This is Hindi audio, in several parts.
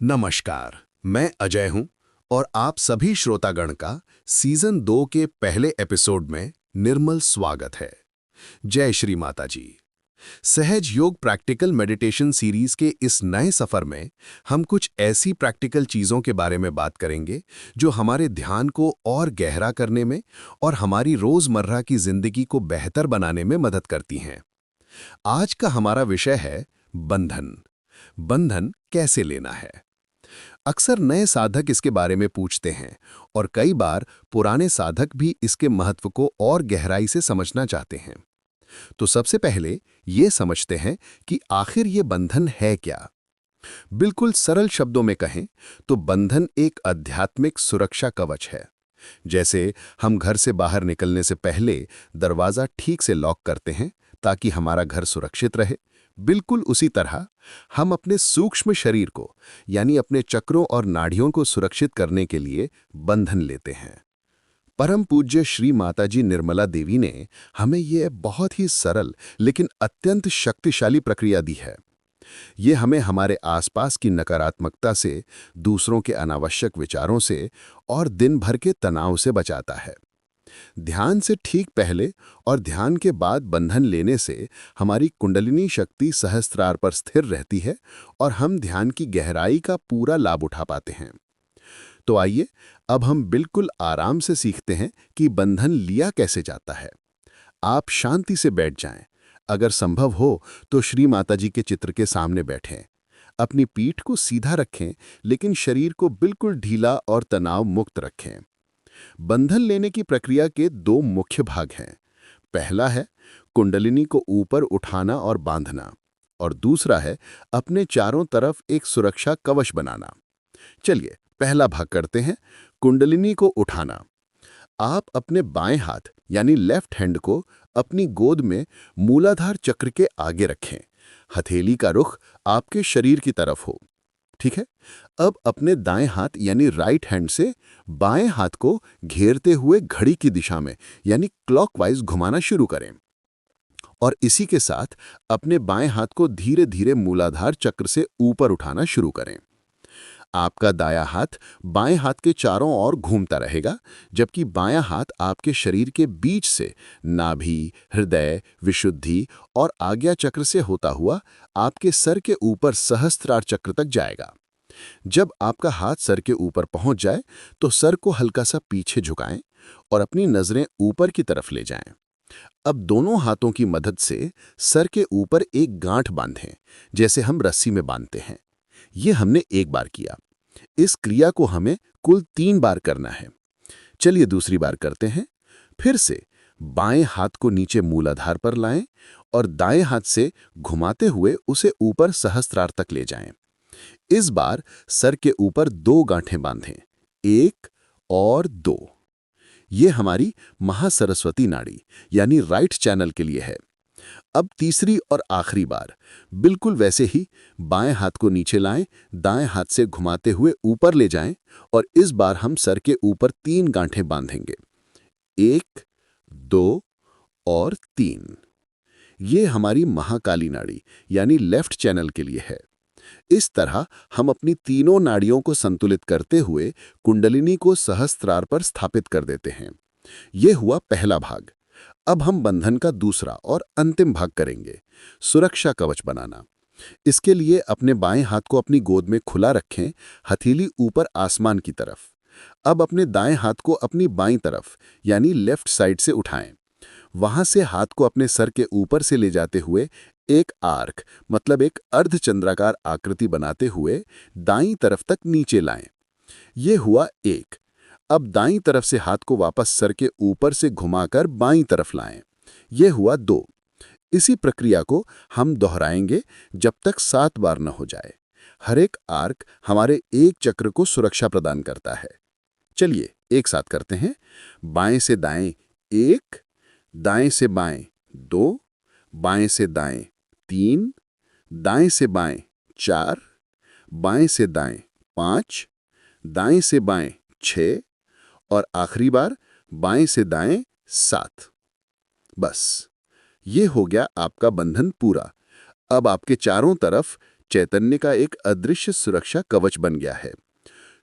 नमस्कार, मैं अजय हूं और आप सभी श्रोतागण का सीजन 2 के पहले एपिसोड में निर्मल स्वागत है। जय श्री माता जी। सहज योग प्रैक्टिकल मेडिटेशन सीरीज के इस नए सफर में हम कुछ ऐसी प्रैक्टिकल चीजों के बारे में बात करेंगे जो हमारे ध्यान को और गहरा करने में और हमारी रोजमर्रा की जिंदगी को बेहतर बनाने में मदद करती हैं। आज का हमारा विषय है बंधन। बंधन कैसे लेना है। अक्सर नए साधक इसके बारे में पूछते हैं और कई बार पुराने साधक भी इसके महत्व को और गहराई से समझना चाहते हैं। तो सबसे पहले ये समझते हैं कि आखिर ये बंधन है क्या। बिल्कुल सरल शब्दों में कहें तो बंधन एक आध्यात्मिक सुरक्षा कवच है। जैसे हम घर से बाहर निकलने से पहले दरवाजा ठीक से लॉक करते हैं ताकि हमारा घर सुरक्षित रहे, बिल्कुल उसी तरह हम अपने सूक्ष्म शरीर को यानी अपने चक्रों और नाड़ियों को सुरक्षित करने के लिए बंधन लेते हैं। परम पूज्य श्री माताजी निर्मला देवी ने हमें यह बहुत ही सरल लेकिन अत्यंत शक्तिशाली प्रक्रिया दी है। ये हमें हमारे आसपास की नकारात्मकता से, दूसरों के अनावश्यक विचारों से और दिन भर के तनाव से बचाता है। ध्यान से ठीक पहले और ध्यान के बाद बंधन लेने से हमारी कुंडलिनी शक्ति सहस्त्रार पर स्थिर रहती है और हम ध्यान की गहराई का पूरा लाभ उठा पाते हैं। तो आइए अब हम बिल्कुल आराम से सीखते हैं कि बंधन लिया कैसे जाता है। आप शांति से बैठ जाएं। अगर संभव हो तो श्री माताजी के चित्र के सामने बैठें। अपनी पीठ को सीधा रखें लेकिन शरीर को बिल्कुल ढीला और तनाव मुक्त रखें। बंधन लेने की प्रक्रिया के दो मुख्य भाग हैं। पहला है कुंडलिनी को ऊपर उठाना और बांधना और दूसरा है अपने चारों तरफ एक सुरक्षा कवच बनाना। चलिए पहला भाग करते हैं, कुंडलिनी को उठाना। आप अपने बाएं हाथ यानी लेफ्ट हैंड को अपनी गोद में मूलाधार चक्र के आगे रखें। हथेली का रुख आपके शरीर की तरफ हो। ठीक है। अब अपने दाएं हाथ यानी राइट हैंड से बाएं हाथ को घेरते हुए घड़ी की दिशा में यानी क्लॉकवाइज घुमाना शुरू करें और इसी के साथ अपने बाएं हाथ को धीरे धीरे मूलाधार चक्र से ऊपर उठाना शुरू करें। आपका दायां हाथ बाएं हाथ के चारों ओर घूमता रहेगा, जबकि बायां हाथ आपके शरीर के बीच से नाभि, हृदय, विशुद्धि और आज्ञा चक्र से होता हुआ आपके सर के ऊपर सहस्त्रार चक्र तक जाएगा। जब आपका हाथ सर के ऊपर पहुंच जाए तो सर को हल्का सा पीछे झुकाएं और अपनी नजरें ऊपर की तरफ ले जाएं। अब दोनों हाथों की मदद से सर के ऊपर एक गांठ बांधें, जैसे हम रस्सी में बांधते हैं। ये हमने एक बार किया। इस क्रिया को हमें कुल 3 बार करना है। चलिए दूसरी बार करते हैं। फिर से बाएं हाथ को नीचे मूलाधार पर लाएं और दाएं हाथ से घुमाते हुए उसे ऊपर सहस्त्रार तक ले जाएं। इस बार सर के ऊपर 2 गांठें बांधें, 1 और 2। ये हमारी महासरस्वती नाड़ी यानी राइट चैनल के लिए है। अब तीसरी और आखिरी बार बिल्कुल वैसे ही बाएं हाथ को नीचे लाएं, दाएं हाथ से घुमाते हुए ऊपर ले जाएं और इस बार हम सर के ऊपर 3 गांठें बांधेंगे, 1, 2 और 3। ये हमारी महाकाली नाड़ी यानी लेफ्ट चैनल के लिए है। इस तरह हम अपनी तीनों नाड़ियों को संतुलित करते हुए कुंडलिनी को सहस्त्रार पर स्थापित कर देते हैं। यह हुआ पहला भाग। अब हम बंधन का दूसरा और अंतिम भाग करेंगे, सुरक्षा कवच बनाना। इसके लिए अपने बाएं हाथ को अपनी गोद में खुला रखें, हथेली ऊपर आसमान की तरफ। अब अपने दाएं हाथ को अपनी बाईं तरफ यानी लेफ्ट साइड से उठाएं। वहां से हाथ को अपने सर के ऊपर से ले जाते हुए एक आर्क मतलब एक अर्धचंद्राकार आकृति बनाते हुए दाईं तरफ तक नीचे लाएं। यह हुआ 1। अब दाईं तरफ से हाथ को वापस सर के ऊपर से घुमाकर बाईं तरफ लाएं। यह हुआ 2। इसी प्रक्रिया को हम दोहराएंगे जब तक 7 बार न हो जाए। हर एक आर्क हमारे एक चक्र को सुरक्षा प्रदान करता है। चलिए एक साथ करते हैं। बाएं से दाएं 1, दाएं से बाएं 2, बाएं से दाएं 3, दाएं से बाएं 4, बाएं से दाएं 5, दाएं से बाएं 6 और आखिरी बार बाएं से दाएं 7। बस ये हो गया आपका बंधन पूरा। अब आपके चारों तरफ चैतन्य का एक अदृश्य सुरक्षा कवच बन गया है।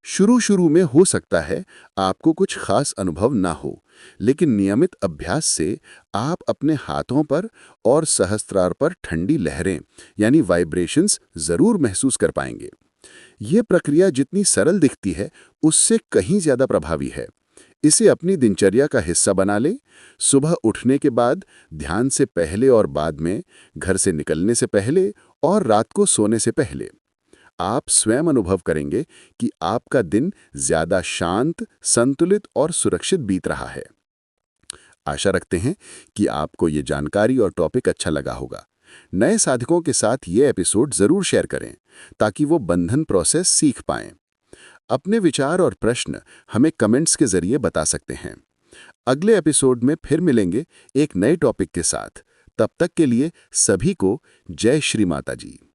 शुरू में हो सकता है आपको कुछ खास अनुभव ना हो, लेकिन नियमित अभ्यास से आप अपने हाथों पर और सहस्त्रार पर ठंडी लहरें यानी वाइब्रेशंस जरूर महसूस कर पाएंगे। ये प्रक्रिया जितनी सरल दिखती है, उससे कहीं ज्यादा प्रभावी है। इसे अपनी दिनचर्या का हिस्सा बना लें। सुबह उठने के बाद, ध्यान से पहले और बाद में, घर से निकलने से पहले और रात को सोने से पहले। आप स्वयं अनुभव करेंगे कि आपका दिन ज्यादा शांत, संतुलित और सुरक्षित बीत रहा है। आशा रखते हैं कि आपको ये जानकारी और टॉपिक अच्छा लगा होगा। नए साधकों के साथ ये एपिसोड जरूर शेयर करें ताकि वो बंधन प्रोसेस सीख पाएं। अपने विचार और प्रश्न हमें कमेंट्स के जरिए बता सकते हैं। अगले एपिसोड में फिर मिलेंगे एक नए टॉपिक के साथ। तब तक के लिए सभी को जय श्री माता जी।